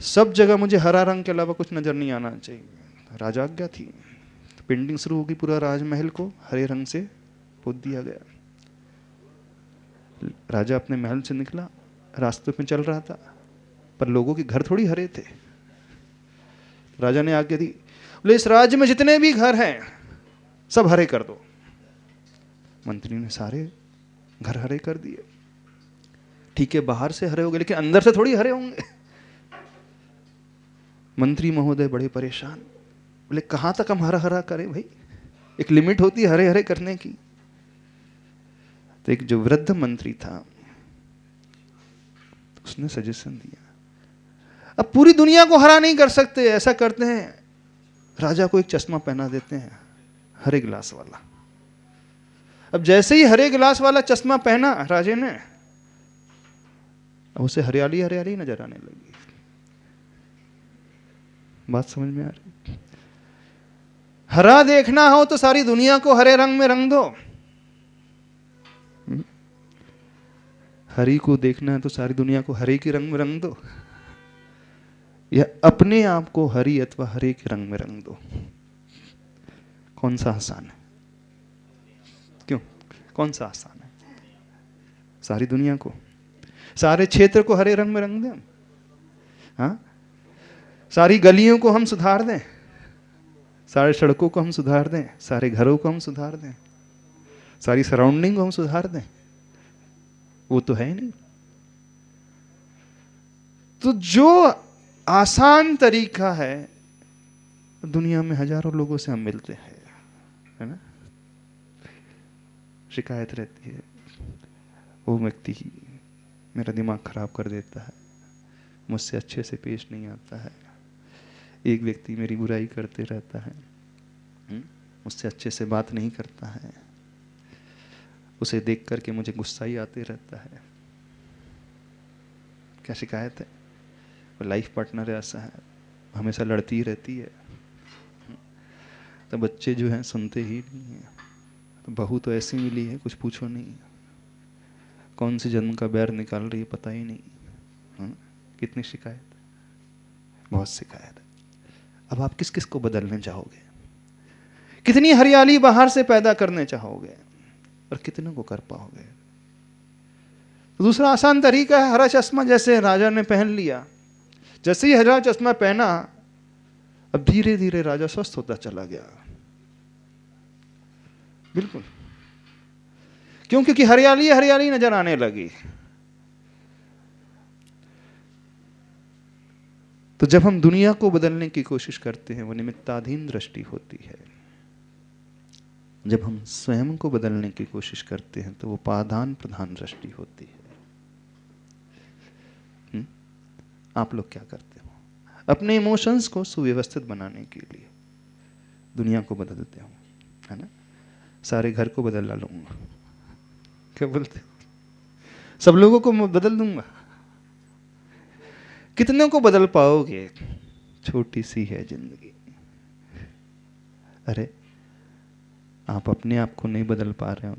सब जगह मुझे हरा रंग के अलावा कुछ नजर नहीं आना चाहिए। राजा आज्ञा थी। तो पेंटिंग शुरू होगी, पूरा राजमहल को हरे रंग से पोत दिया गया। राजा अपने महल से निकला, रास्ते में चल रहा था, पर लोगों के घर थोड़ी हरे थे। राजा ने आज्ञा दी, बोले इस राज्य में जितने भी घर हैं सब हरे कर दो। मंत्री ने सारे घर हरे कर दिए। ठीक है, बाहर से हरे हो गए, लेकिन अंदर से थोड़ी हरे होंगे। मंत्री महोदय बड़े परेशान। बोले कहां तक हम हरा हरा करें भाई, एक लिमिट होती है हरे हरे करने की। तो एक जो वृद्ध मंत्री था, उसने सजेशन दिया, अब पूरी दुनिया को हरा नहीं कर सकते, ऐसा करते हैं राजा को एक चश्मा पहना देते हैं, हरे गिलास वाला। अब जैसे ही हरे गिलास वाला चश्मा पहना राजे ने, अब उसे हरियाली हरियाली नजर आने लगी। बात समझ में आ रही? हरा देखना हो तो सारी दुनिया को हरे रंग में रंग दो। हरी को देखना है तो सारी दुनिया को हरे के रंग में रंग दो, या अपने आप को हरी अथवा हरे के रंग में रंग दो। कौन सा आसान है? क्यों, कौन सा आसान है? सारी दुनिया को, सारे क्षेत्र को हरे रंग में रंग दें। हाँ, सारी गलियों को हम सुधार दें, सारे सड़कों को हम सुधार दें, सारे घरों को हम सुधार दें, सारी सराउंडिंग को हम सुधार दें, वो तो है ही नहीं। तो जो आसान तरीका है, दुनिया में हजारों लोगों से हम मिलते हैं, है ना, शिकायत रहती है, वो व्यक्ति ही मेरा दिमाग खराब कर देता है, मुझसे अच्छे से पेश नहीं आता है, एक व्यक्ति मेरी बुराई करते रहता है, मुझसे अच्छे से बात नहीं करता है, उसे देख करके मुझे गुस्सा ही आते रहता है। क्या शिकायत है? वो लाइफ पार्टनर ऐसा है, हमेशा लड़ती ही रहती है। तो बच्चे जो हैं सुनते ही नहीं है। तो बहू तो ऐसी मिली है, कुछ पूछो नहीं, कौन सी जन्म का बैर निकाल रही है पता ही नहीं। कितनी शिकायत, बहुत शिकायत है। अब आप किस किस को बदलने चाहोगे? कितनी हरियाली बाहर से पैदा करने चाहोगे, और कितने को कर पाओगे? तो दूसरा आसान तरीका है हरा चश्मा, जैसे राजा ने पहन लिया। जैसे ही हरा चश्मा पहना, अब धीरे धीरे राजा स्वस्थ होता चला गया। बिल्कुल, क्यों? क्योंकि हरियाली हरियाली नजर आने लगी। तो जब हम दुनिया को बदलने की कोशिश करते हैं वो निमित्ताधीन दृष्टि होती है। जब हम स्वयं को बदलने की कोशिश करते हैं तो वो पादान प्रधान दृष्टि होती है। आप लोग क्या करते हो अपने इमोशंस को सुव्यवस्थित बनाने के लिए? दुनिया को बदलते हो, है ना? सारे घर को बदल लूंगा, क्या बोलते हो? सब लोगों को मैं बदल दूंगा। कितने को बदल पाओगे? छोटी सी है जिंदगी। अरे आप अपने आप को नहीं बदल पा रहे हो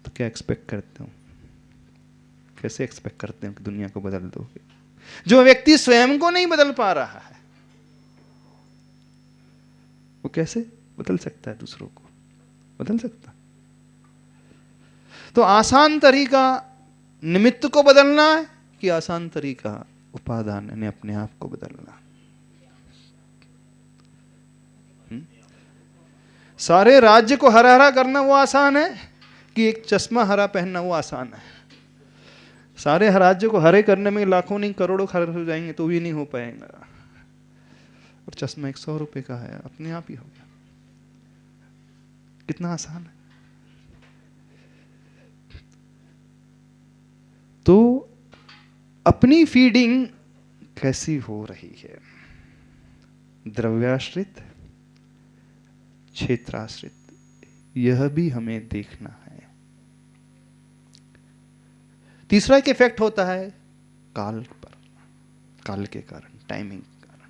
तो क्या एक्सपेक्ट करते हो? कैसे एक्सपेक्ट करते हो कि दुनिया को बदल दोगे? जो व्यक्ति स्वयं को नहीं बदल पा रहा है वो कैसे बदल सकता है दूसरों को? बदल सकता? तो आसान तरीका निमित्त को बदलना है कि आसान तरीका उपादान यानी अपने आप को बदलना? सारे राज्य को हरा हरा करना वो आसान है कि एक चश्मा हरा पहनना वो आसान है? सारे राज्य को हरे करने में लाखों नहीं करोड़ों खर्च हो जाएंगे तो भी नहीं हो पाएगा। और चश्मा 100 रुपए का है, अपने आप ही हो गया। कितना आसान है। तो अपनी फीडिंग कैसी हो रही है? द्रव्याश्रित, क्षेत्राश्रित, यह भी हमें देखना है। तीसरा एक इफेक्ट होता है काल पर, काल के कारण, टाइमिंग के कारण।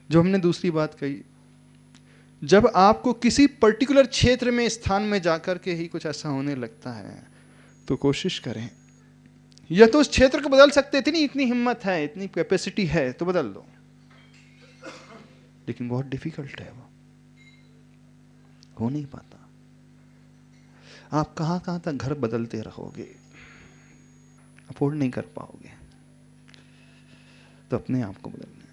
जो हमने दूसरी बात कही, जब आपको किसी पर्टिकुलर क्षेत्र में, स्थान में जाकर के ही कुछ ऐसा होने लगता है तो कोशिश करें, या तो उस क्षेत्र को बदल सकते, इतनी हिम्मत है, इतनी कैपेसिटी है तो बदल दो, लेकिन बहुत डिफिकल्ट है, वो हो नहीं पाता। आप कहां कहां तक घर बदलते रहोगे, अफोर्ड नहीं कर पाओगे। तो अपने आप को बदलना।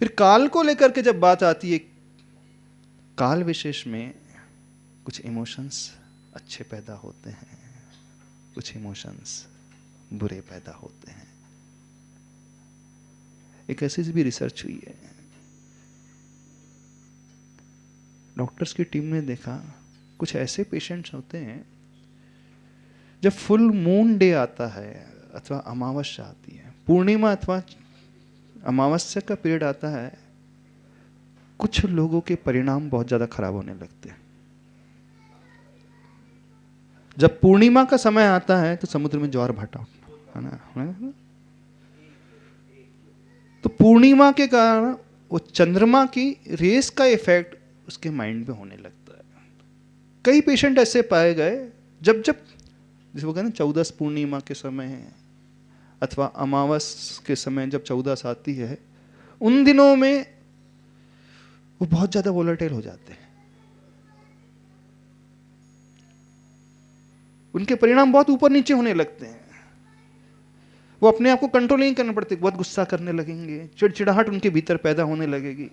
फिर काल को लेकर के जब बात आती है, काल विशेष में कुछ इमोशंस अच्छे पैदा होते हैं, कुछ इमोशंस बुरे पैदा होते हैं। एक ऐसी भी रिसर्च हुई है, डॉक्टर्स की टीम ने देखा कुछ ऐसे पेशेंट्स होते हैं जब फुल मून डे आता है अथवा अमावस्या आती है, पूर्णिमा अथवा अमावस्या का पीरियड आता है, कुछ लोगों के परिणाम बहुत ज्यादा खराब होने लगते हैं। जब पूर्णिमा का समय आता है तो समुद्र में ज्वार भाटा है ना, तो पूर्णिमा के कारण वो चंद्रमा की रेस का इफेक्ट उसके माइंड पे होने लगता है। कई पेशेंट ऐसे पाए गए जब जब जैसे वो कहते हैं 14 पूर्णिमा के समय है अथवा अमावस के समय जब 14 आती है, उन दिनों में वो बहुत ज्यादा वोलेटाइल हो जाते हैं, उनके परिणाम बहुत ऊपर नीचे होने लगते हैं, वो अपने आप को कंट्रोल नहीं करने पड़ते, बहुत गुस्सा करने लगेंगे, चिड़चिड़ाहट उनके भीतर पैदा होने लगेगी।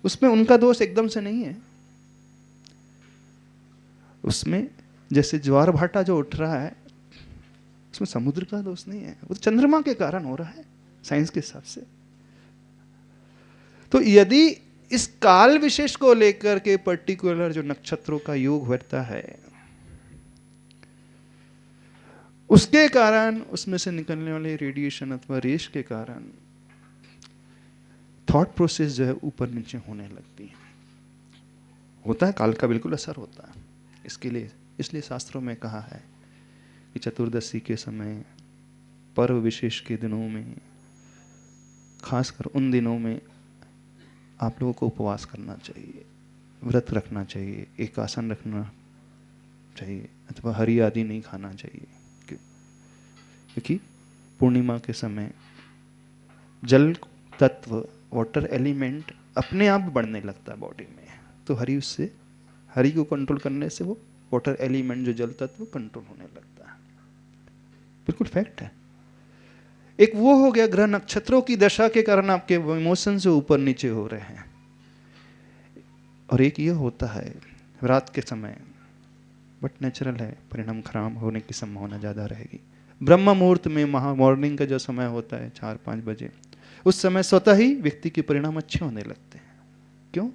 उसमें उनका दोष एकदम से नहीं है, उसमें जैसे ज्वार भाटा जो उठ रहा है उसमें समुद्र का दोष नहीं है, वो चंद्रमा के कारण हो रहा है साइंस के हिसाब से। तो यदि इस काल विशेष को लेकर के पर्टिकुलर जो नक्षत्रों का योग होता है, उसके कारण उसमें से निकलने वाले रेडिएशन अथवा रेस के कारण थॉट प्रोसेस जो है ऊपर नीचे होने लगती है। होता है, काल का बिल्कुल असर होता है। इसलिए शास्त्रों में कहा है कि चतुर्दशी के समय, पर्व विशेष के दिनों में, खासकर उन दिनों में आप लोगों को उपवास करना चाहिए, व्रत रखना चाहिए, एकासन रखना चाहिए अथवा हरी आदि नहीं खाना चाहिए, क्योंकि पूर्णिमा के समय जल तत्व, वाटर एलिमेंट अपने आप बढ़ने लगता है बॉडी में, तो हरि को कंट्रोल करने से वो वाटर एलिमेंट जो जल तत्व कंट्रोल होने लगता है। बिल्कुल फैक्ट है। एक वो हो गया ग्रह नक्षत्रों की दशा के कारण आपके इमोशन से ऊपर नीचे हो रहे हैं, और एक ये होता है रात के समय, बट नेचुरल है, परिणाम खराब होने की संभावना ज़्यादा रहेगी। ब्रह्म मुहूर्त में मॉर्निंग का जो समय होता है 4-5 बजे, उस समय स्वतः ही व्यक्ति के परिणाम अच्छे होने लगते हैं। क्यों?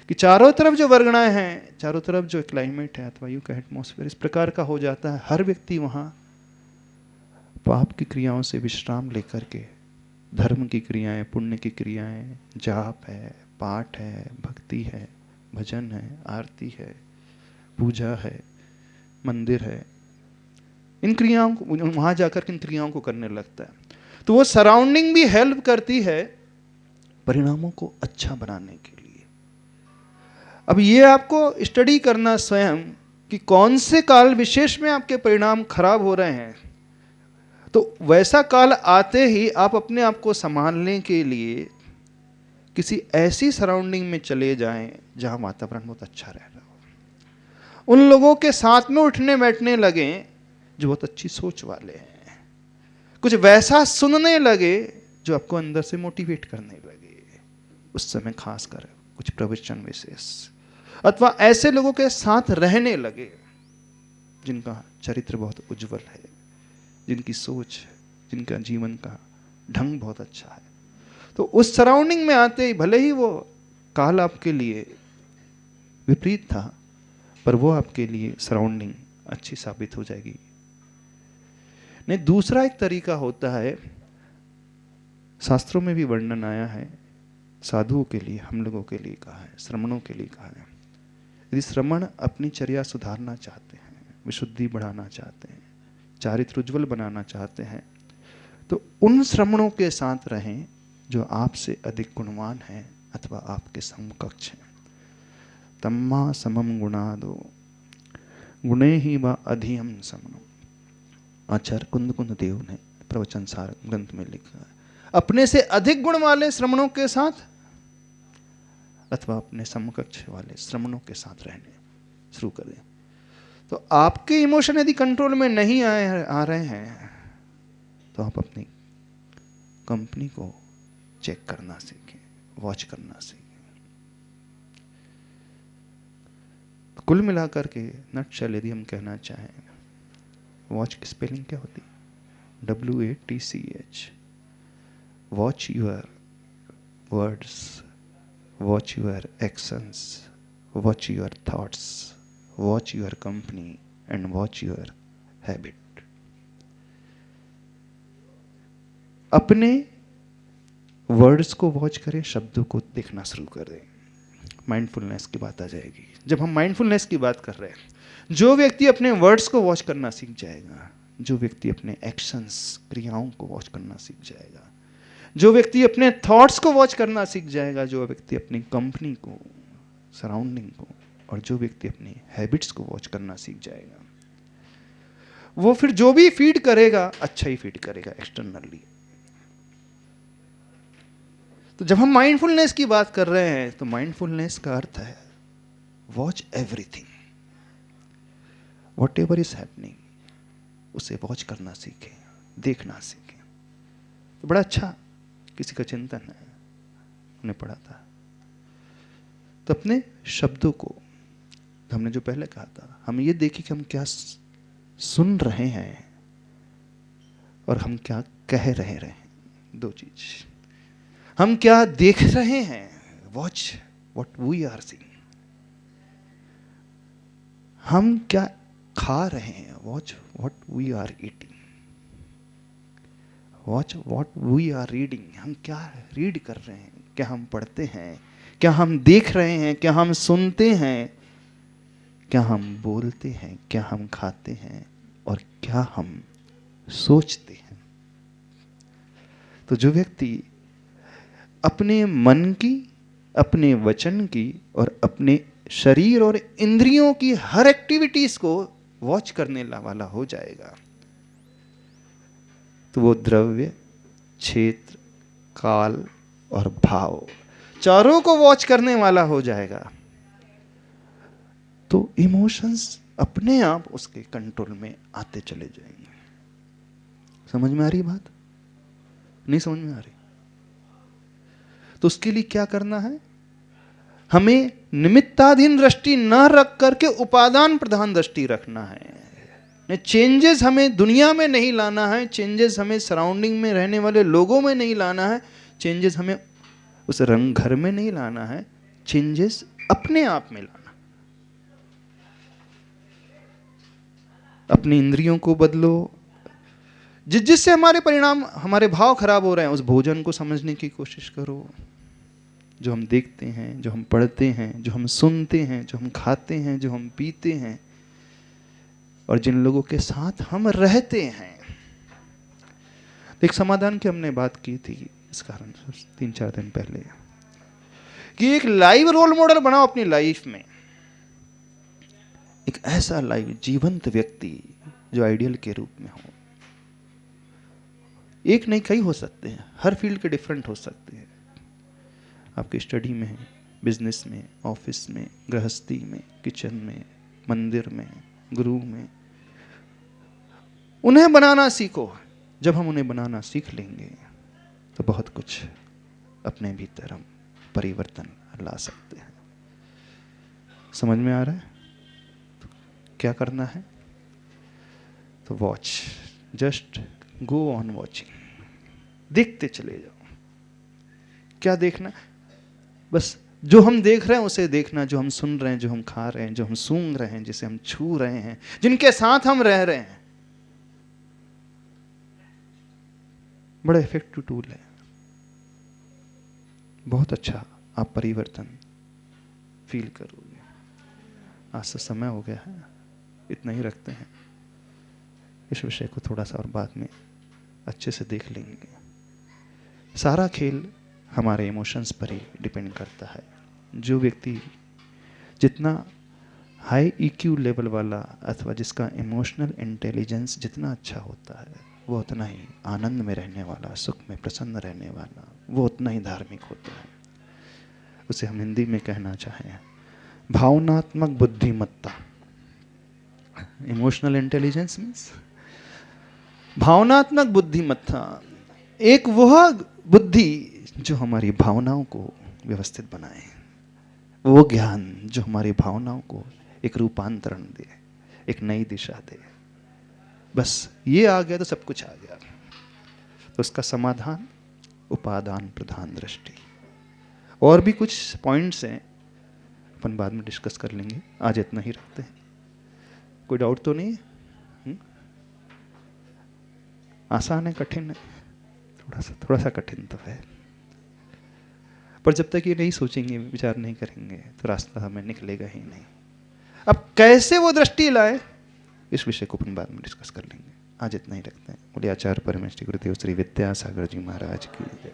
कि चारों तरफ जो वर्गणाएं हैं, चारों तरफ जो क्लाइमेट है अथवा यू का एटमॉस्फेयर इस प्रकार का हो जाता है, हर व्यक्ति वहां पाप की क्रियाओं से विश्राम लेकर के धर्म की क्रियाएं, पुण्य की क्रियाएं, जाप है, पाठ है, भक्ति है, भजन है, आरती है, पूजा है, मंदिर है, इन क्रियाओं को वहां जाकर के इन क्रियाओं को करने लगता है, तो वो सराउंडिंग भी हेल्प करती है परिणामों को अच्छा बनाने के लिए। अब ये आपको स्टडी करना स्वयं कि कौन से काल विशेष में आपके परिणाम खराब हो रहे हैं, तो वैसा काल आते ही आप अपने आप को संभालने के लिए किसी ऐसी सराउंडिंग में चले जाएं जहां वातावरण बहुत अच्छा रह रहा हो, उन लोगों के साथ में उठने बैठने लगे जो बहुत अच्छी सोच वाले हैं, कुछ वैसा सुनने लगे जो आपको अंदर से मोटिवेट करने लगे, उस समय खासकर कुछ प्रवचन विशेष, अथवा ऐसे लोगों के साथ रहने लगे जिनका चरित्र बहुत उज्जवल है, जिनकी सोच, जिनका जीवन का ढंग बहुत अच्छा है, तो उस सराउंडिंग में आते ही भले ही वो काल आपके लिए विपरीत था, पर वो आपके लिए सराउंडिंग अच्छी साबित हो जाएगी। नहीं, दूसरा एक तरीका होता है, शास्त्रों में भी वर्णन आया है, साधुओं के लिए, हम लोगों के लिए कहा है, श्रमणों के लिए कहा है। यदि श्रमण अपनी चर्या सुधारना चाहते हैं, विशुद्धि बढ़ाना चाहते हैं, चारित्र उज्ज्वल बनाना चाहते हैं, तो उन श्रमणों के साथ रहें जो आपसे अधिक गुणवान हैं अथवा आपके समकक्ष हैं। तम्मा समम गुणादो गुणे ही व अधियम समनो, आचार्य कुंद कुंद देव ने प्रवचन सार ग्रंथ में लिखा है। अपने से अधिक गुण वाले श्रमणों के साथ अथवा अपने समकक्ष वाले श्रमणों के साथ रहने शुरू करें, तो आपके इमोशन यदि कंट्रोल में नहीं आ रहे हैं तो आप अपनी कंपनी को चेक करना सीखें, वॉच करना सीखें। कुल मिलाकर के नटशेल यदि हम कहना चाहें, वॉच की स्पेलिंग क्या होती है? WATCH। Watch your words, watch your actions, watch your thoughts, watch your company and watch your habit. अपने वर्ड्स को वॉच करें, शब्दों को देखना शुरू करें, माइंडफुलनेस की बात आ जाएगी। जब हम माइंडफुलनेस की बात कर रहे हैं, जो व्यक्ति अपने वर्ड्स को वॉच करना सीख जाएगा, जो व्यक्ति अपने एक्शंस, क्रियाओं को वॉच करना सीख जाएगा, जो व्यक्ति अपने थॉट्स को वॉच करना सीख जाएगा, जो व्यक्ति अपनी कंपनी को, सराउंडिंग को, और जो व्यक्ति अपनी हैबिट्स को वॉच करना सीख जाएगा, वो फिर जो भी फीड करेगा अच्छा ही फीड करेगा एक्सटर्नली। तो जब हम माइंडफुलनेस की बात कर रहे हैं, तो माइंडफुलनेस का अर्थ है watch everything, what ever is happening, उसे वॉच करना सीखें, देखना सीखें। तो बड़ा अच्छा किसी का चिंतन है, हमने पढ़ा था, तो अपने शब्दों को, हमने जो पहले कहा था, हम ये देखें कि हम क्या सुन रहे हैं और हम क्या कह रहे हैं। दो चीज, हम क्या देख रहे हैं, watch what we are seeing, हम क्या खा रहे हैं, watch what we are eating, watch what we are reading, हम क्या रीड कर रहे हैं, क्या हम पढ़ते हैं, क्या हम देख रहे हैं, क्या हम सुनते हैं, क्या हम बोलते हैं, क्या हम खाते हैं, और क्या हम सोचते हैं। तो जो व्यक्ति अपने मन की, अपने वचन की और अपने शरीर और इंद्रियों की हर एक्टिविटीज को वॉच करने वाला हो जाएगा, तो वो द्रव्य, क्षेत्र, काल और भाव चारों को वॉच करने वाला हो जाएगा, तो इमोशंस अपने आप उसके कंट्रोल में आते चले जाएंगे। समझ में आ रही बात? नहीं समझ में आ रही? तो उसके लिए क्या करना है? हमें निमित्ताधीन दृष्टि न रख करके उपादान प्रधान दृष्टि रखना है। चेंजेस हमें दुनिया में नहीं लाना है, चेंजेस हमें सराउंडिंग में रहने वाले लोगों में नहीं लाना है, चेंजेस हमें उस रंग घर में नहीं लाना है, चेंजेस अपने आप में लाना। अपनी इंद्रियों को बदलो, जिससे हमारे परिणाम, हमारे भाव खराब हो रहे हैं, उस भोजन को समझने की कोशिश करो। जो हम देखते हैं, जो हम पढ़ते हैं, जो हम सुनते हैं, जो हम खाते हैं, जो हम पीते हैं, और जिन लोगों के साथ हम रहते हैं। एक समाधान की हमने बात की थी इस कारण 3-4 दिन पहले, कि एक लाइव रोल मॉडल बनाओ अपनी लाइफ में। एक ऐसा लाइव जीवंत व्यक्ति जो आइडियल के रूप में हो। एक नहीं, कई हो सकते हैं, हर फील्ड के डिफरेंट हो सकते हैं। आपकी स्टडी में, बिजनेस में, ऑफिस में, गृहस्थी में, किचन में, मंदिर में, गुरु में, उन्हें बनाना सीखो। जब हम उन्हें बनाना सीख लेंगे तो बहुत कुछ अपने भीतर हम परिवर्तन ला सकते हैं। समझ में आ रहा है? तो क्या करना है? तो watch, just go on watching, देखते चले जाओ। क्या देखना? बस जो हम देख रहे हैं उसे देखना, जो हम सुन रहे हैं, जो हम खा रहे हैं, जो हम सूंघ रहे हैं, जिसे हम छू रहे हैं, जिनके साथ हम रह रहे हैं, बड़ा इफेक्टिव टूल है। बहुत अच्छा आप परिवर्तन फील करोगे। आज से समय हो गया है, इतना ही रखते हैं। इस विषय को थोड़ा सा और बाद में अच्छे से देख लेंगे। सारा खेल हमारे इमोशंस पर ही डिपेंड करता है। जो व्यक्ति जितना हाई ईक्यू लेवल वाला, अथवा जिसका इमोशनल इंटेलिजेंस जितना अच्छा होता है, वो उतना ही आनंद में रहने वाला, सुख में प्रसन्न रहने वाला, वो उतना ही धार्मिक होता है। उसे हम हिंदी में कहना चाहें भावनात्मक बुद्धिमत्ता। इमोशनल इंटेलिजेंस मीन्स भावनात्मक बुद्धिमत्ता। एक वह बुद्धि जो हमारी भावनाओं को व्यवस्थित बनाए, वो ज्ञान जो हमारी भावनाओं को एक रूपांतरण दे, एक नई दिशा दे। बस ये आ गया तो सब कुछ आ गया। तो उसका समाधान उपादान प्रधान दृष्टि। और भी कुछ पॉइंट्स हैं, अपन बाद में डिस्कस कर लेंगे, आज इतना ही रखते हैं। कोई डाउट तो नहीं है? आसान है, कठिन है? थोड़ा सा कठिन तो है, पर जब तक ये नहीं सोचेंगे, विचार नहीं करेंगे, तो रास्ता हमें निकलेगा ही नहीं। अब कैसे वो दृष्टि लाए, इस विषय को अपन बाद में डिस्कस कर लेंगे। आज इतना ही रखते हैं। बोलिए आचार्य परमेश्वरी गुरुदेव श्री विद्यासागर जी महाराज की जय।